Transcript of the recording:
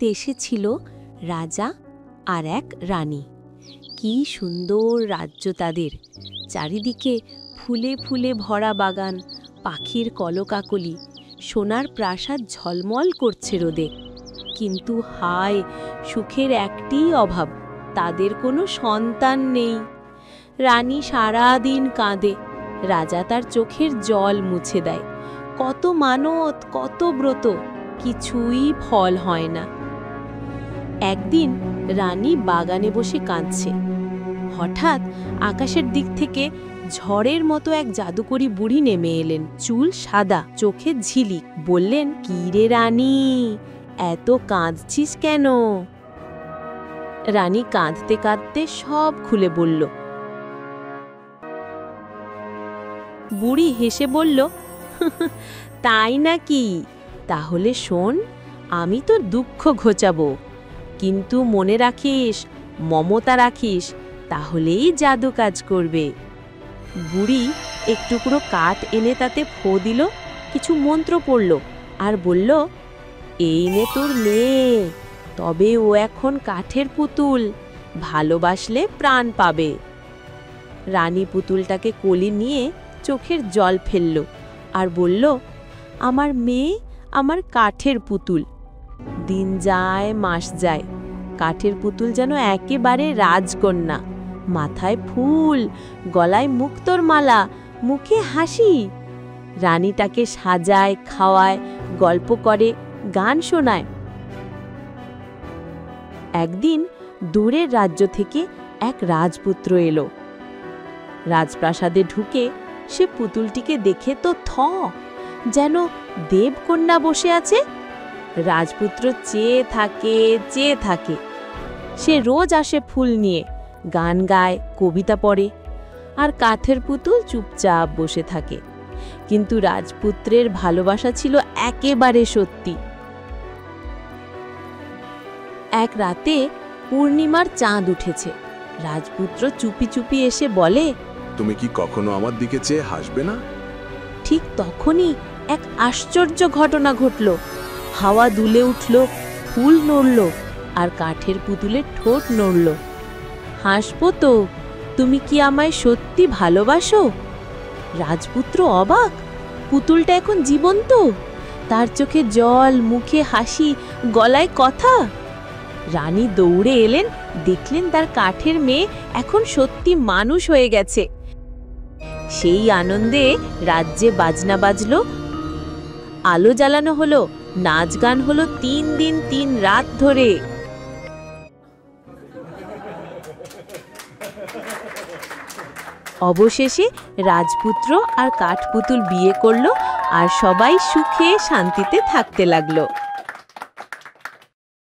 দেশে ছিল রাজা আর এক রানী। কি সুন্দর রাজ্য তাদের! চারিদিকে ফুলে ফুলে ভরা বাগান, পাখির কলকাকলি, সোনার প্রাসাদ ঝলমল করছে রোদে। কিন্তু হায়, সুখের একটিই অভাব, তাদের কোনো সন্তান নেই। রানী সারাদিন কাঁদে, রাজা তার চোখের জল মুছে দেয়। কত মানত, কত ব্রত, কিছুই ফল হয় না। একদিন রানী বাগানে বসে কাঁদছে। হঠাৎ আকাশের দিক থেকে ঝড়ের মতো এক জাদুকরী বুড়ি নেমে এলেন। চুল সাদা, চোখে ঝিলিক। বললেন, কি রে রানী, এত কাঁদছিস কেন? রানী কাঁদতে কাঁদতে সব খুলে বলল। বুড়ি হেসে বলল, তাই নাকি? তাহলে শোন, আমি তো দুঃখ ঘোচাবো, কিন্তু মনে রাখিস, মমতা রাখিস, তাহলেই জাদু কাজ করবে। বুড়ি এক টুকরো কাঠ এনে তাতে ফো দিল, কিছু মন্ত্র পড়ল আর বলল, এই নে তোর মেয়ে, তবে ও এখন কাঠের পুতুল, ভালোবাসলে প্রাণ পাবে। রানী পুতুলটাকে কোলে নিয়ে চোখের জল ফেলল আর বলল, আমার মেয়ে আমার কাঠের পুতুল। দিন যায়, মাস যায়, কাঠের পুতুল যেন একেবারে রাজকন্যা, মাথায় ফুল, গলায় মুক্তোর মালা, মুখে হাসি। রানীটাকে সাজায়, খাওয়ায়, গল্প করে, গান শোনায়। একদিন দূরের রাজ্য থেকে এক রাজপুত্র এলো। রাজপ্রাসাদে ঢুকে সে পুতুলটিকে দেখে তো যেন দেবকন্যা বসে আছে। রাজপুত্র চেয়ে থাকে। সে রোজ আসে ফুল নিয়ে, গান গায়, কবিতা পড়ে, আর কাঠের পুতুল চুপচাপ বসে থাকে। কিন্তু রাজপুত্রের ভালোবাসা ছিল একেবারে সত্যি। এক রাতে পূর্ণিমার চাঁদ উঠেছে। রাজপুত্র চুপি চুপি এসে বলে, তুমি কি কখনো আমার দিকে চেয়ে হাসবে না? ঠিক তখনই এক আশ্চর্য ঘটনা ঘটল। হাওয়া দুলে উঠল, ফুল নড়ল, আর কাঠের পুতুলের ঠোঁট নড়ল। হাসবো তো, তুমি কি আমায় সত্যি ভালোবাসো? রাজপুত্র অবাক, পুতুলটা এখন জীবন্ত, তার চোখে জল, মুখে হাসি, গলায় কথা। রানী দৌড়ে এলেন, দেখলেন তার কাঠের মেয়ে এখন সত্যি মানুষ হয়ে গেছে। সেই আনন্দে রাজ্যে বাজনা বাজলো, আলো জ্বালানো হলো, নাচ গান হলো 3 দিন 3 রাত ধরে। অবশেষে রাজপুত্র আর কাঠপুতুল বিয়ে করলো, আর সবাই সুখে শান্তিতে থাকতে লাগলো।